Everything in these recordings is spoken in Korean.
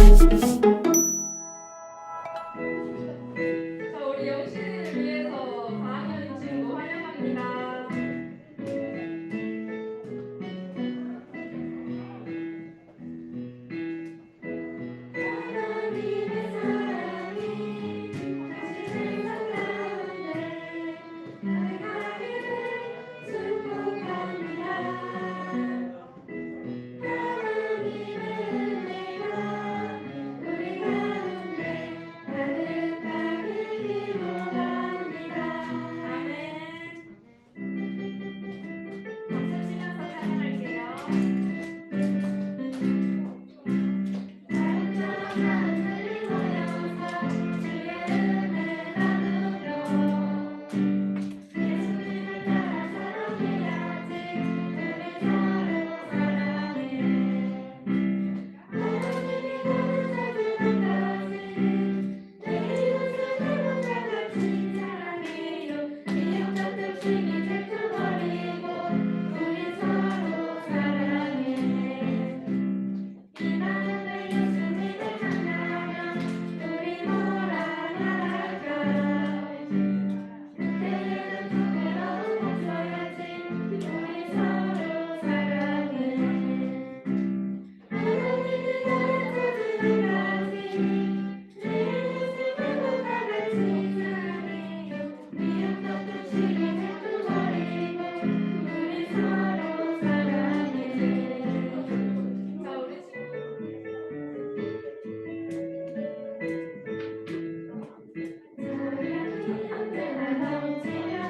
자, 우리 영신이를 위해서 4학년 친구 환영합니다. 하나님의 사랑이 당신의 삶 가운데 가득하기를 축복합니다. 하나님의 은혜가 우리 가운데 가득하길 기도합니다. 아멘. 박수 치면서 찬양할게요. 하늘이 모여서 주의 은혜 나누며 예수님을 따라 사랑해야지. 우리 서로 사랑해. 하나님이 나를 찾으러까지 내 이웃을 내 혼자 같이 사랑해요. 미움 같은 시기 들켜버리고 우리 서로 사랑해. 이 마음에 예수님을 만나면 우리 뭐라 말할까. 그때는 부끄러움 없어야지. 우리 서로 사랑해. 하나님이 나를 찾으러까지 내 이웃을 내 혼자 같이 사랑해요. 미움 같은 시기 들켜버리고 우리 서로 사랑해. 자, 우리 친구 사랑이 언제나 넘치면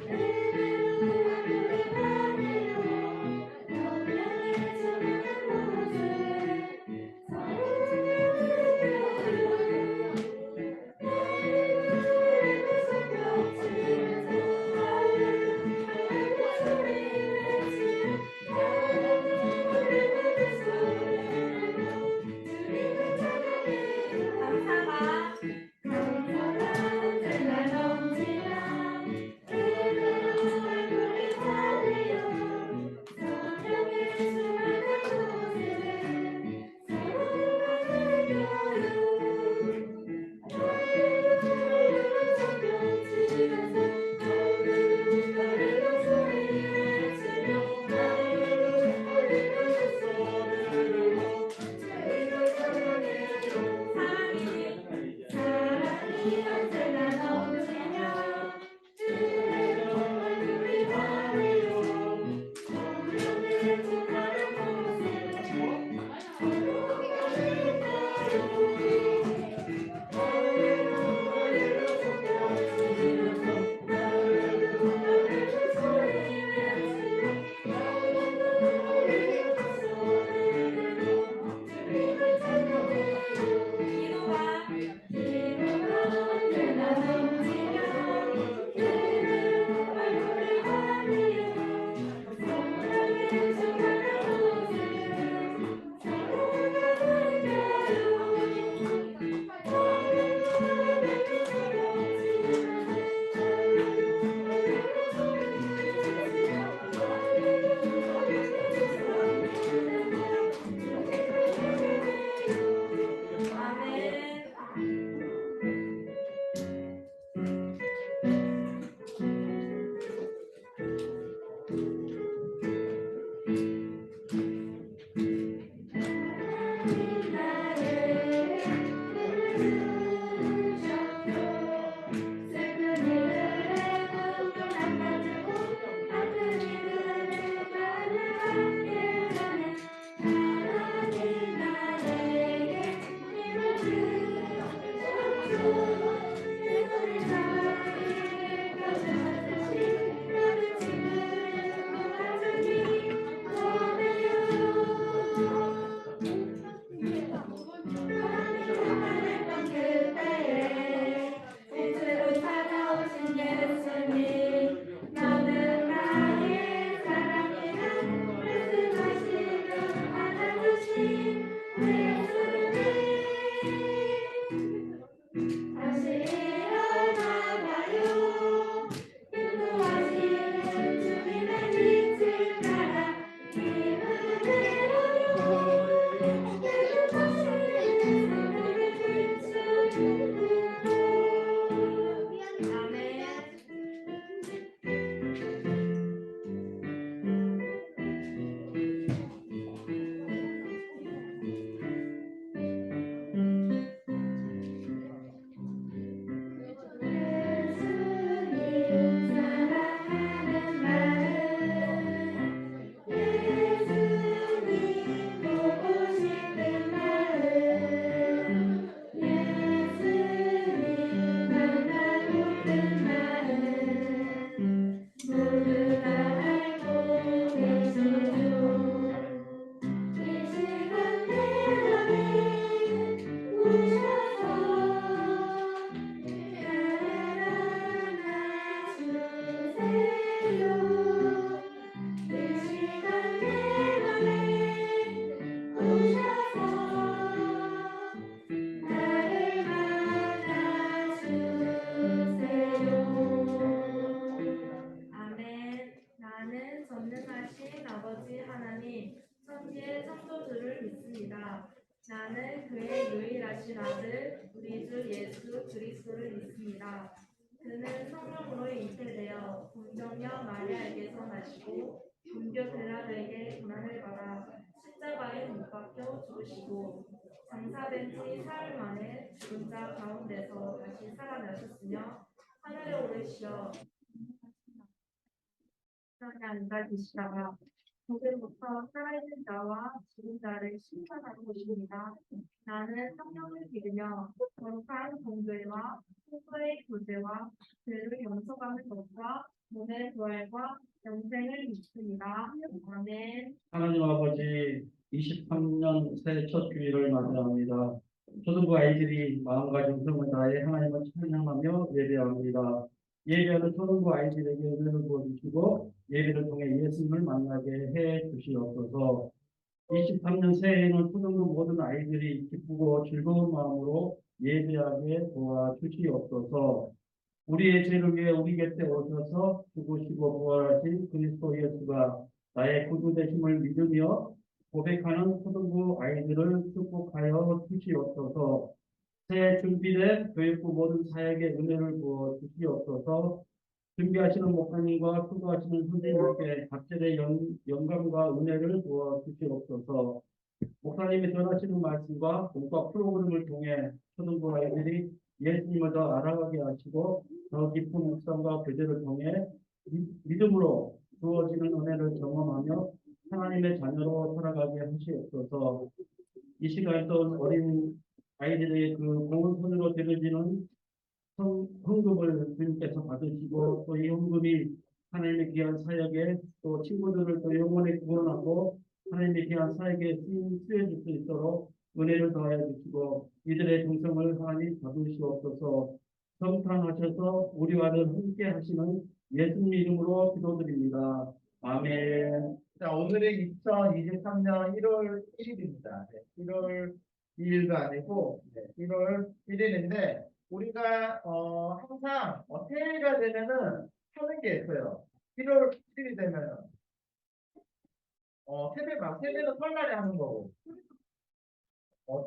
은혜로 하늘이 바래요. 너무나 조명한 모습 서로 느껴요. 나를 손뼉치면서 할렐루야 소리 외치며 우리 모두 손을 들고 주님을 찬양해요. 감사가 언제나 넘치면 은혜로 얼굴이 달래요. 성령의 수많은 모습을 서로가 느껴요. 할렐루야 손뼉치면서 할렐루야 소리 외치며 할렐루야 손을 들고 주님을 찬양해요. 사랑이 언제나 넘치면 은혜로 얼굴이 바래요. 성령의 수많은 모습을 서로가 느껴요. 할렐루야 손뼉치면서 할렐루야 소리 외치며 할렐루야 손을 들고 주님을 찬양해요. 기도가 언제나 넘치면 은혜로 얼굴이 바래요. 성령의 수많은 모습을 서로가 느껴요. 나는 그의 유일하신 아들 우리 주 예수 그리스도를 믿습니다. 그는 성령으로 잉태되어 본정녀 마리아에게서 나시고 본교 빌라도에게 고난을 받아 십자가에 못 박혀 죽으시고 장사된 지 사흘 만에 죽은 자 가운데서 다시 살아나셨으며 하늘에 오르시어 땅에 앉아 계시다가 거기부터 살아있는 자와 죽은 자를 심판하는 것입니다. 나는 성령을 믿으며 거룩한 공죄와 성도의 교제와 죄를 용서하는 것과 몸의 부활과 영생을 믿습니다. 아멘. 하나님 아버지 23년 새 첫 주일을 맞이합니다. 초등부 아이들이 마음과 정성을 다해 하나님을 찬양하며 예배합니다. 예배하는 초등부 아이들에게 은혜를 부어주시고 예배를 통해 예수님을 만나게 해 주시옵소서. 23년 새해에는 초등부 모든 아이들이 기쁘고 즐거운 마음으로 예배하게 도와주시옵소서. 우리의 죄를 위해 우리 곁에 오셔서 죽으시고 부활하신 그리스도 예수가 나의 구주 되심을 믿으며 고백하는 초등부 아이들을 축복하여 주시옵소서. 새 준비된 교육부 모든 사역에 은혜를 부어 주시옵소서. 준비하시는 목사님과 수고하시는 선생님께 각별의 영감과 은혜를 부어 주시옵소서. 목사님이 전하시는 말씀과 공과 프로그램을 통해 초등부 아이들이 예수님을 더 알아가게 하시고 더 깊은 묵상과 교제를 통해 믿음으로 주어지는 은혜를 경험하며 하나님의 자녀로 살아가게 하시옵소서. 이 시간에도 어린 아이들의 그 고운 손으로 드려지는 헌금을 주님께서 받으시고 또 이 헌금이 하나님의 귀한 사역에 또 친구들을 또 영원히 구원하고 하나님의 귀한 사역에 쓰여질 수 있도록 은혜를 더하여 주시고 이들의 정성을 하나님 받으시옵소서. 성탄하셔서 우리와는 함께 하시는 예수님 이름으로 기도드립니다. 아멘. 자, 오늘이 2023년 1월 1일입니다. 1월 2일도 아니고 1월 1일인데 우리가 항상 새해가 되면은 하는 게 있어요. 1월 1일이 되면은 세배는 설날에 하는 거고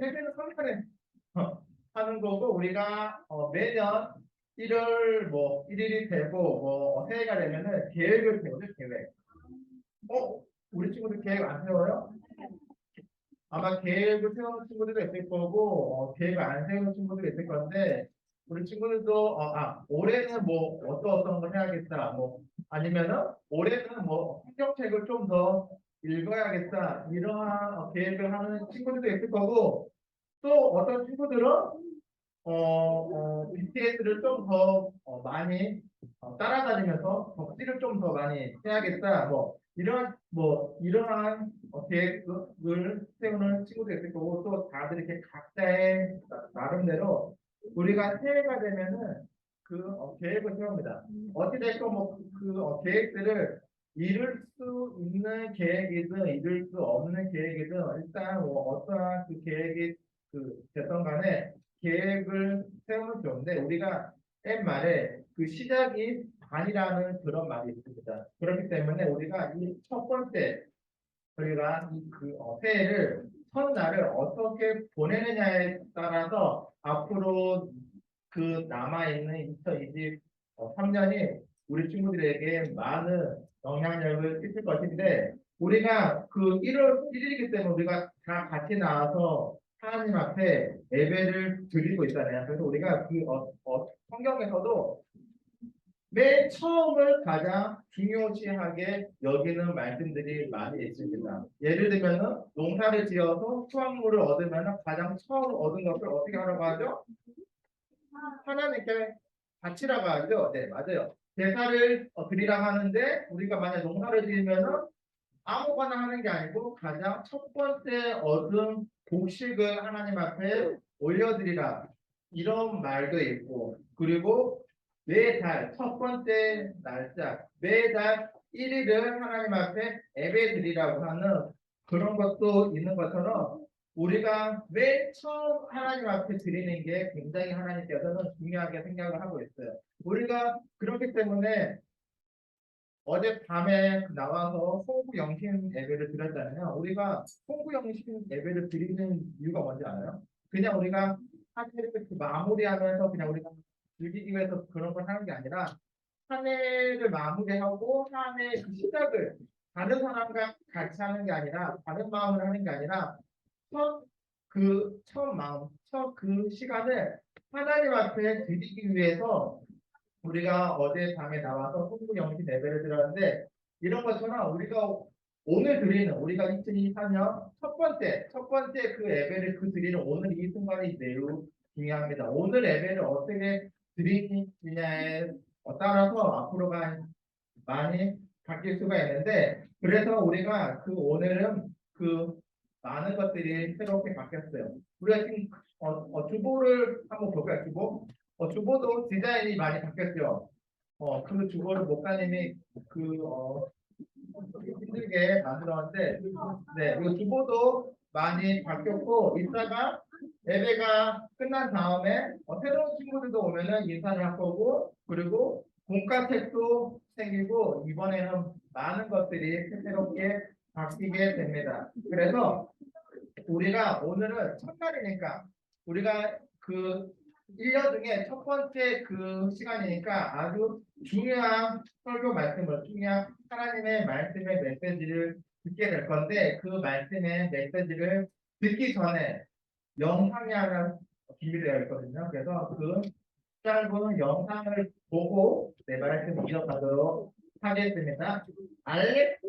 세배는 설날에 하는 거고 우리가 매년 1월 1일이 되고 새해가 되면은 계획을 세우죠. 계획. 우리 친구들 계획 안 세워요? 아마 계획을 세우는 친구들도 있을 거고, 계획을 안 세우는 친구들도 있을 건데, 우리 친구들도, 올해는 어떤 걸 해야겠다, 아니면은, 올해는 성경책을 좀 더 읽어야겠다, 이러한 계획을 하는 친구들도 있을 거고, 또 어떤 친구들은, BTS를 좀 더 많이 따라다니면서 덕질을 좀 더 많이 해야겠다. 이러한 계획을 세우는 친구도 있을 거고 또 다들 이렇게 각자의 나름대로 우리가 새해가 되면은 계획을 세웁니다. 어찌됐건 그 계획들을 이룰 수 있는 계획이든 이룰 수 없는 계획이든 일단 어떠한 그 계획이 됐던 간에 계획을 세우면 좋은데 우리가 옛말에 그 시작이 반이라는 그런 말이 있습니다. 그렇기 때문에 우리가 이 첫 번째 우리가 새해를 첫날을 어떻게 보내느냐에 따라서 앞으로 남아있는 2023년이 우리 친구들에게 많은 영향력을 끼칠 것인데 우리가 1월 1일이기 때문에 우리가 다 같이 나와서 하나님 앞에 예배를 드리고 있잖아요. 그래서 우리가 성경에서도 맨 처음을 가장 중요시하게 여기는 말씀들이 많이 있습니다. 예를 들면은 농사를 지어서 수확물을 얻으면 가장 처음 얻은 것을 어떻게 하라고 하죠? 하나님께 바치라고 하죠. 네, 맞아요. 제사를 드리라고 하는데 우리가 만약 농사를 지으면은 아무거나 하는 게 아니고 가장 첫 번째 얻은 곡식을 하나님 앞에 올려드리라 이런 말도 있고 그리고 매달 첫 번째 날짜 매달 1일을 하나님 앞에 예배 드리라고 하는 그런 것도 있는 것처럼 우리가 맨 처음 하나님 앞에 드리는 게 굉장히 하나님께서는 중요하게 생각을 하고 있어요. 우리가 그렇기 때문에 어젯밤에 나와서 송구 영신 예배를 드렸잖아요. 우리가 송구 영신 예배를 드리는 이유가 뭔지 알아요? 그냥 우리가 한 해를 마무리하면서 그냥 우리가 즐기기 위해서 그런 걸 하는 게 아니라 한 해를 마무리하고 한 해의 그 시작을 다른 사람과 같이 하는 게 아니라 다른 마음을 하는 게 아니라 첫 마음, 첫 그 시간을 하나님 앞에 드리기 위해서 우리가 어제 밤에 나와서 송구 영신 예배를 드렸는데 이런 것처럼 우리가 오늘 드리는 우리가 2024년 첫 번째 그 예배를 드리는 오늘 이 순간이 매우 중요합니다. 오늘 예배를 어떻게 드리느냐에 따라서 앞으로가 많이 바뀔 수가 있는데 그래서 우리가 그 오늘은 그 많은 것들이 새롭게 바뀌었어요. 우리가 지금 주보를 한번 볼까요? 주보도 디자인이 많이 바뀌었죠. 그 주보를 목사님이 힘들게 만들었는데, 네, 이 주보도 많이 바뀌었고, 이따가 예배가 끝난 다음에 새로운 친구들도 오면은 인사를 할 거고, 그리고 공과책도 생기고, 이번에는 많은 것들이 새롭게 바뀌게 됩니다. 그래서 우리가 오늘은 첫날이니까 우리가 그 1년 중에 첫 번째 그 시간이니까 아주 중요한 설교 말씀을 중요한 하나님의 말씀의 메시지를 듣게 될 건데 그 말씀의 메시지를 듣기 전에 영상이 하나 준비되어 있거든요. 그래서 그 짧은 영상을 보고 내 말씀을 이어가도록 하겠습니다. 알렉스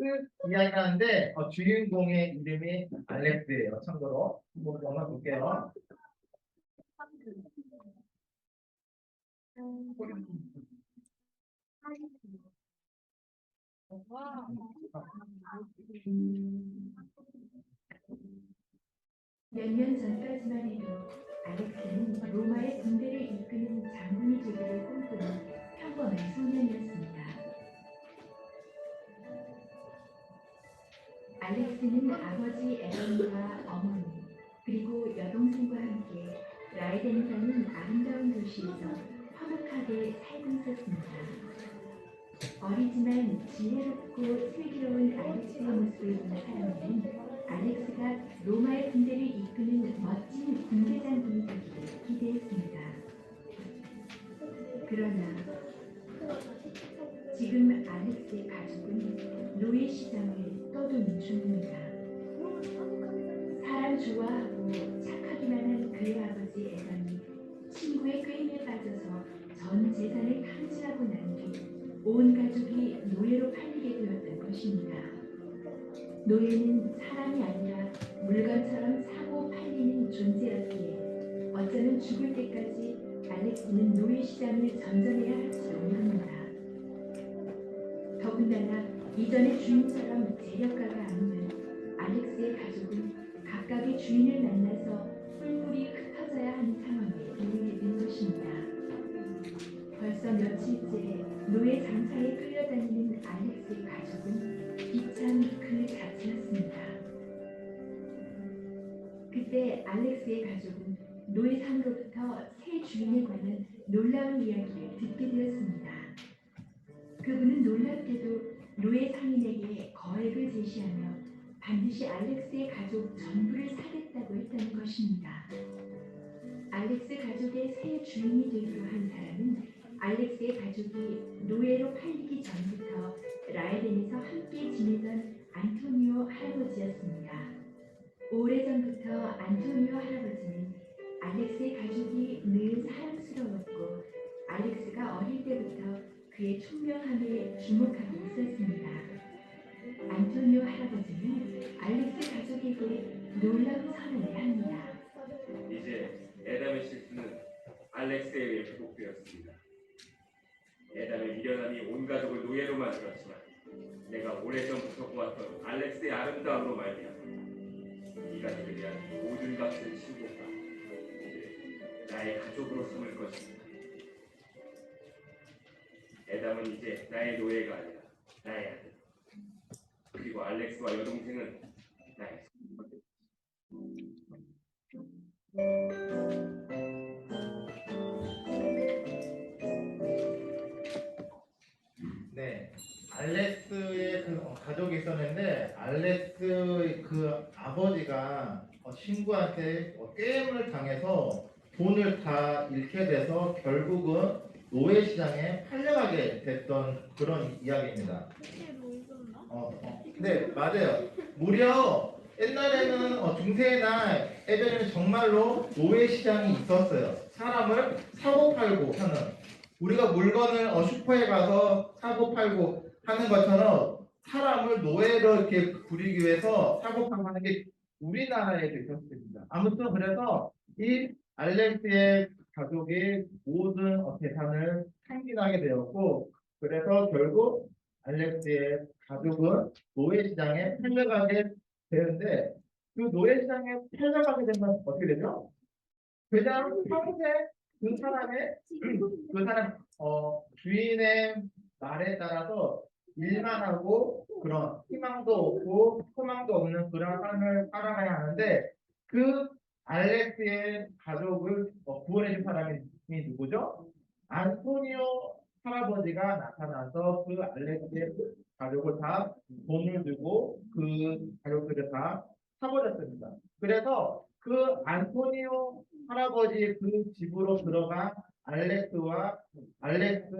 이야기하는데 주인공의 이름이 알렉스예요. 참고로 한번 볼게요. 몇 년 전까지만 해도 알렉스는 로마의 군대를 이끄는 장군이 되기를 꿈꾸는 평범한 소년이었습니다. 알렉스는 아버지 에런과 어머니 그리고 여동생과 함께 라이덴이라는 아름다운 도시에서 화목하게 살고 있었습니다. 어리지만 지혜롭고 슬기로운 알렉스의 모습을 본 사람들은 알렉스가 로마의 군대를 이끄는 멋진 군대 장군이 되기를 기대했습니다. 그러나 지금 알렉스의 가족은 노예 시장을 떠도는 중입니다. 사람 좋아하고 착하기만 한 그의 아버지 에반이 친구의 꾀임에 빠져서 전 재산을 탕진하고 난 뒤 온 가족이 노예로 팔리게 되었던 것입니다. 노예는 사람이 아니라 물건처럼 사고 팔리는 존재였기에 어쩌면 죽을 때까지 알렉스는 노예 시장을 전전해야 할지도 모릅니다. 더군다나 이전의 주인처럼 재력가가 아니면 알렉스의 가족은 각각의 주인을 만나서 뿔뿔이 흩어져야 하는 상황에 이르게 된 것입니다. 벌써 며칠째 노예 장사에 끌려다니는 알렉스의 가족은 비참 그 자체였습니다. 그때 알렉스의 가족은 노예상으로부터 새 주인에 관한 놀라운 이야기를 듣게 되었습니다. 그분은 놀랍게도 노예 상인에게 거액을 제시하며 반드시 알렉스의 가족 전부를 사겠다고 했다는 것입니다. 알렉스 가족의 새 주인이 되기로 한 사람은 알렉스의 가족이 노예로 팔리기 전부터 라이덴에서 함께 지내던 안토니오 할아버지였습니다. 오래전부터 안토니오 할아버지는 알렉스의 가족이 늘 사랑스러웠고 알렉스가 어릴 때부터 그의 총명함에 주목하고 있었습니다. 안토니오 할아버지는 알렉스 가족에게 놀라운 선언을 합니다. 이제 에담의 실수는 알렉스에 의해 회복되었습니다. 에담의 미련함이 온 가족을 노예로 만들었지만 내가 오래전부터 보았던 알렉스의 아름다움으로 말미암아 이 가족에 대한 모든 값을 신고가 이제 나의 가족으로 삼을 것입니다. 에담은 이제 나의 노예가 아니라 나의 아들, 그리고 알렉스와 여동생은 나의 네, 알렉스 가족이 있었는데 알렉스 그 아버지가 친구한테 게임을 당해서 돈을 다 잃게 돼서 결국은 노예 시장에 팔려가게 됐던 그런 이야기입니다. 네, 맞아요. 무려 옛날에는 중세나 예전에는 정말로 노예 시장이 있었어요. 사람을 사고 팔고 하는. 우리가 물건을 슈퍼에 가서 사고 팔고 하는 것처럼 사람을 노예로 이렇게 부리기 위해서 사고 팔고 하는 게 우리나라에도 있었습니다. 아무튼 그래서 이 알렉스의 가족이 모든 재산을 상실하게 되었고, 그래서 결국 알렉스의 가족은 노예시장에 팔려가게 되는데, 그 노예시장에 팔려가게 되면 어떻게 되죠? 그냥 평생 그 사람의 그 사람 주인의 말에 따라서 일만 하고 그런 희망도 없고 소망도 없는 그런 삶을 살아가야 하는데, 그 알렉스의 가족을 구원해준 사람이 누구죠? 안토니오 할아버지가 나타나서 그 알렉스의 가족을 다 돈을 주고 그 가족들을 다 사버렸습니다. 그래서 그 안토니오 할아버지 그 집으로 들어간 알렉스와 알렉스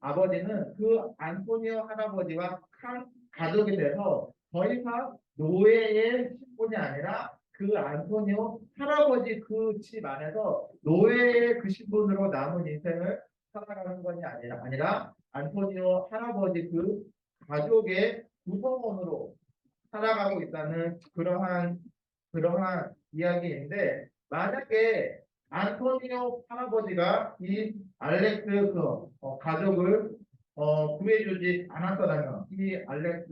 아버지는 그 안토니오 할아버지와 한 가족이 돼서 더 이상 노예의 신분이 아니라 그 안토니오 할아버지 그 집 안에서 노예의 그 신분으로 남은 인생을 살아가는 것이 아니라 안토니오 할아버지 그 가족의 구성원으로 살아가고 있다는 그러한 이야기인데, 만약에 안토니오 할아버지가 이 알렉스 가족을 구해주지 않았더라면 이 알렉스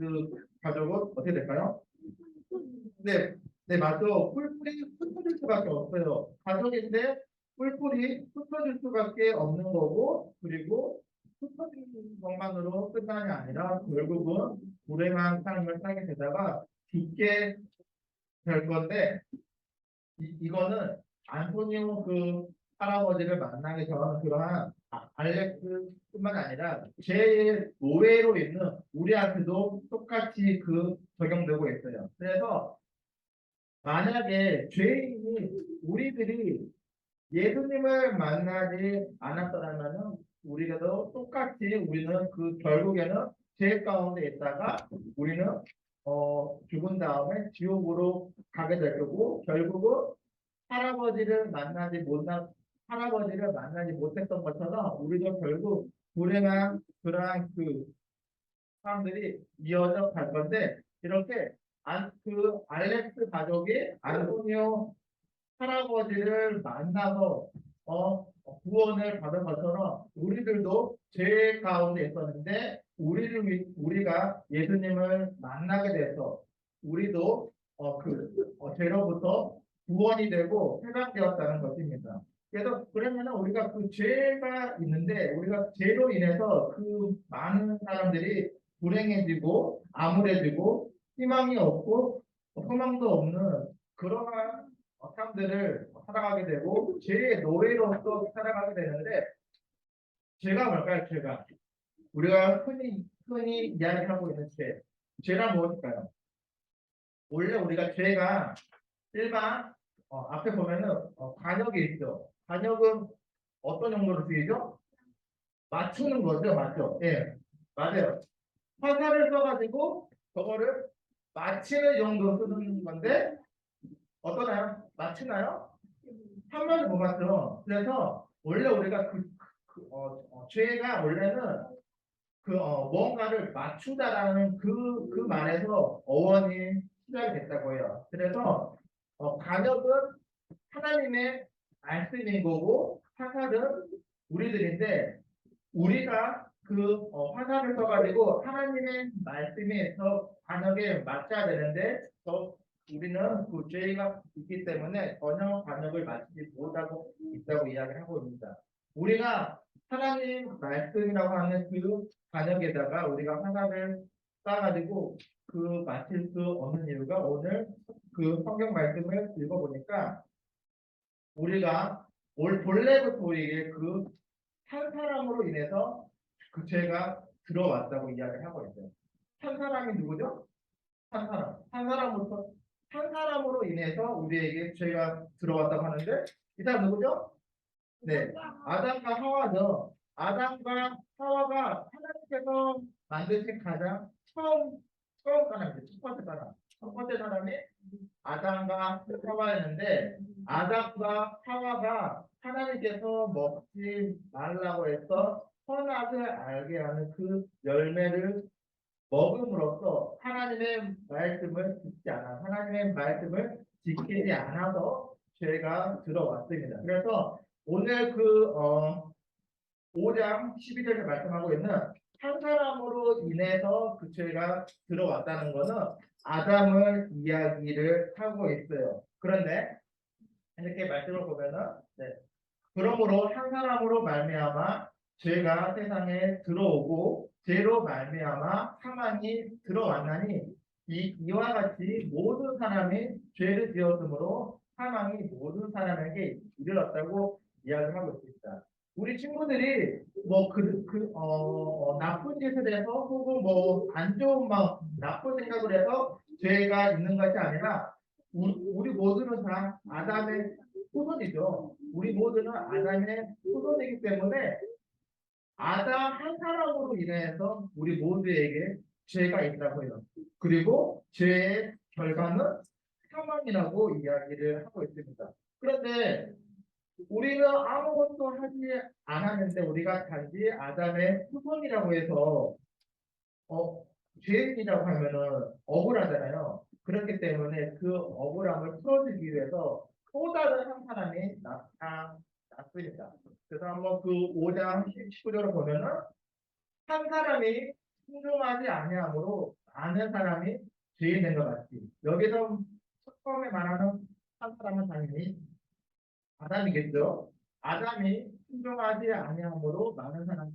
가족은 어떻게 될까요? 네, 네, 맞죠. 뿔뿔이 흩어질 수밖에 없어요. 가족인데 뿔뿔이 흩어질 수밖에 없는 거고, 그리고 흩어지는 것만으로 끝나는 게 아니라 결국은 불행한 삶을 살게 되다가 죽게 될 건데, 이거는 안토니오 그 할아버지를 만나기 전 그러한 알렉스뿐만 아니라 제 노예로 있는 우리한테도 똑같이 적용되고 있어요. 그래서 만약에 죄인이 우리들이 예수님을 만나지 않았더라면 우리가도 똑같이 우리는 결국에는 죄 가운데 있다가 우리는 죽은 다음에 지옥으로 가게 될 거고, 결국은 할아버지를 만나지 못했던 것처럼 우리도 결국 불행한 그러한 사람들이 이어져 갈 건데, 이렇게 알렉스 가족이 안토니오 할아버지를 만나서 구원을 받은 것처럼 우리들도 죄 가운데 있었는데 우리가 예수님을 만나게 돼서 우리도 죄로부터 구원이 되고 해방되었다는 것입니다. 그래서 그러면 우리가 죄가 있는데 우리가 죄로 인해서 많은 사람들이 불행해지고 암울해지고 희망이 없고 소망도 없는 그러한 사람들을 살아가게 되고 죄의 노예로서 살아가게 되는데, 죄가 뭘까요? 죄가 우리가 흔히 이야기하고 있는 죄란 무엇일까요? 원래 우리가 죄가 일반 앞에 보면은 관역이 있죠. 관역은 어떤 용도로 쓰이죠? 맞추는 거죠, 맞죠? 예, 맞아요. 화살을 써가지고 저거를 맞히는 용도로 쓰는 건데 어떠나요? 맞추나요? 한 번도 못 맞죠. 그래서 원래 우리가 죄가 원래는 뭔가를 맞추다라는 그 말에서 어원이 시작이 됐다고 해요. 그래서 간역은 하나님의 말씀인 거고 화살은 우리들인데, 우리가 화살을 써가지고 하나님의 말씀에서 간역에 맞춰야 되는데 우리는 죄가 있기 때문에 전혀 간역을 맞추지 못하고 있다고 이야기를 하고 있습니다. 우리가 하나님 말씀이라고 하는 간역에다가 우리가 화살을 쏴가지고 맞힐 수 없는 이유가, 오늘 성경 말씀을 읽어보니까 우리가 본래부터 우리에게 한 사람으로 인해서 죄가 들어왔다고 이야기를 하고 있어요. 한 사람이 누구죠? 한 사람. 한 사람으로 인해서 우리에게 죄가 들어왔다고 하는데 이 사람 누구죠? 네, 아담과 하와죠. 아담과 하와가 하나님께서 만드신 가장 처음 사람이죠. 첫 번째 사람. 첫 번째 사람이 아담과 하와였는데 아담과 하와가 하나님께서 먹지 말라고 해서 선악을 알게 하는 그 열매를 먹음으로써 하나님의 말씀을 지키지 않아서 죄가 들어왔습니다. 그래서 오늘 5장 12절에 말씀하고 있는 한 사람으로 인해서 그 죄가 들어왔다는 것은 아담을 이야기를 하고 있어요. 그런데 이렇게 말씀을 보면은 네. 그러므로 한 사람으로 말미암아 죄가 세상에 들어오고 죄로 말미암아 사망이 들어왔나니 이와 같이 모든 사람이 죄를 지었으므로 사망이 모든 사람에게 이르렀다고 이야기하고 있습니다. 우리 친구들이 나쁜 짓을 해서 혹은 안 좋은 마음, 나쁜 생각을 해서 죄가 있는 것이 아니라 우리 모두는 다 아담의 후손이죠. 우리 모두는 아담의 후손이기 때문에 아담 한 사람으로 인해서 우리 모두에게 죄가 있다고 해요. 그리고 죄의 결과는 사망이라고 이야기를 하고 있습니다. 그런데 우리는 아무것도 하지 않았는데 우리가 단지 아담의 후손이라고 해서 죄인이라고 하면은 억울하잖아요. 그렇기 때문에 그 억울함을 풀어주기 위해서 또 다른 한 사람이 나타났습니다. 그래서 한번 그 5장 19절을 보면은 한 사람이 순종하지 아니함으로 많은 사람이 죄인 된 것 같이 여기서 처음에 말하는 한 사람은 당연히 아담이겠죠. 아담이 순종하지 아니함으로 많은 사람이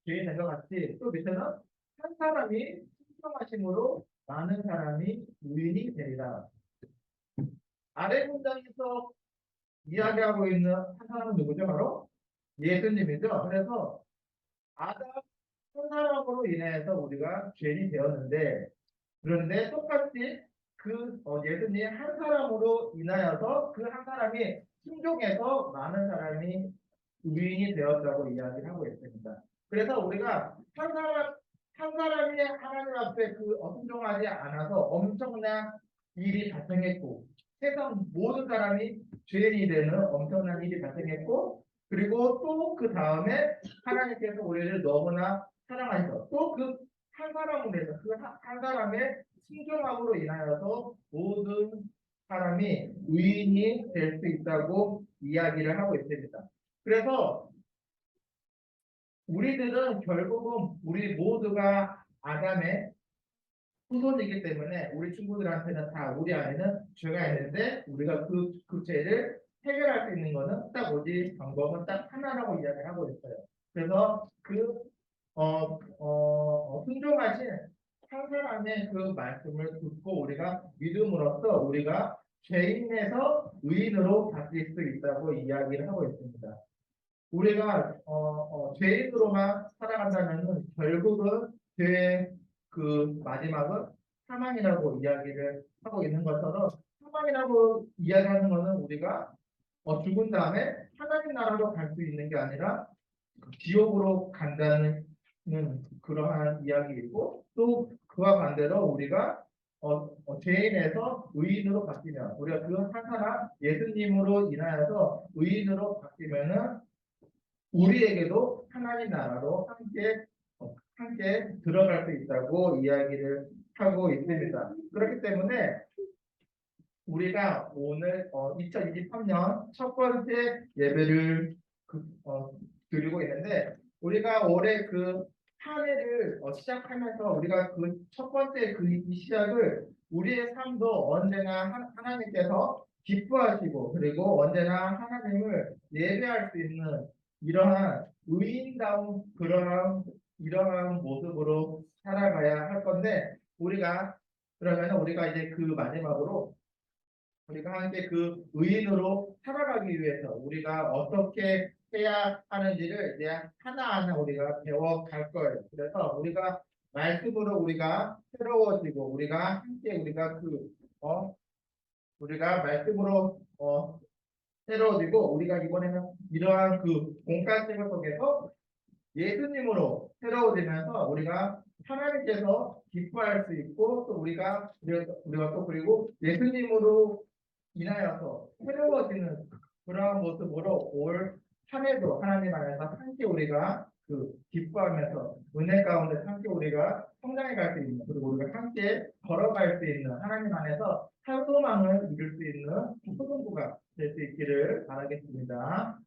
죄인 된 것 같이 또 밑에는 한 사람이 순종하심으로 많은 사람이 의인이 되리라. 아래 문장에서 이야기하고 있는 한 사람은 누구죠? 바로 예수님이죠. 그래서 아담 한 사람으로 인해서 우리가 죄인이 되었는데 그런데 똑같이 예수님 한 사람으로 인하여서 그 한 사람이 순종해서 많은 사람이 의인이 되었다고 이야기를 하고 있습니다. 그래서 우리가 한 사람이 하나님 앞에 순종하지 않아서 엄청난 일이 발생했고 세상 모든 사람이 죄인이 되는 엄청난 일이 발생했고 그리고 또 그 다음에 하나님께서 우리를 너무나 사랑하셔서 또 그 한 사람으로 해서 그 한 사람의 순종함으로 인하여서 모든 사람이 의인이 될 수 있다고 이야기를 하고 있습니다. 그래서 우리들은 결국은 우리 모두가 아담의 후손이기 때문에 우리 친구들한테는 다 우리 안에는 죄가 있는데 우리가 그 죄를 해결할 수 있는 것은 딱 오직 방법은 딱 하나라고 이야기를 하고 있어요. 그래서 순종하신 한 사람의 그 말씀을 듣고 우리가 믿음으로써 우리가 죄인에서 의인으로 바뀔 수 있다고 이야기를 하고 있습니다. 우리가 죄인으로만 살아간다면 결국은 죄의 그 마지막은 사망이라고 이야기를 하고 있는 것처럼 사망이라고 이야기하는 것은 우리가 죽은 다음에 하나님 나라로 갈 수 있는 게 아니라 지옥으로 간다는 그러한 이야기이고 또 그와 반대로 우리가 죄인에서 의인으로 바뀌면 우리가 그 한 사람 예수님으로 인하여서 의인으로 바뀌면은 우리에게도 하나님 나라로 함께 들어갈 수 있다고 이야기를 하고 있습니다. 그렇기 때문에 우리가 오늘 2023년 첫 번째 예배를 드리고 있는데 우리가 올해 한 해를 시작하면서 우리가 그 첫 번째 이 시작을 우리의 삶도 언제나 하나님께서 기뻐하시고 그리고 언제나 하나님을 예배할 수 있는 이러한 의인다운 이러한 모습으로 살아가야 할 건데 그러면 우리가 이제 그 마지막으로 우리가 함께 그 의인으로 살아가기 위해서 우리가 어떻게 해야 하는지를 이제 하나하나 우리가 배워갈 거예요. 그래서 우리가 말씀으로 우리가 새로워지고 우리가 함께 우리가 말씀으로 새로워지고 우리가 이번에는 이러한 그 공과책을 속에서 예수님으로 새로워지면서 우리가 하나님께서 기뻐할 수 있고 또 우리가 또 그리고 예수님으로 인하여서 새로워지는 그러한 모습으로 올 한 해도 하나님 안에서 함께 우리가 기뻐하면서 은혜 가운데 함께 우리가 성장해 갈 수 있는 그리고 우리가 함께 걸어갈 수 있는 하나님 안에서 한 소망을 이룰 수 있는 초등부가 될 수 있기를 바라겠습니다.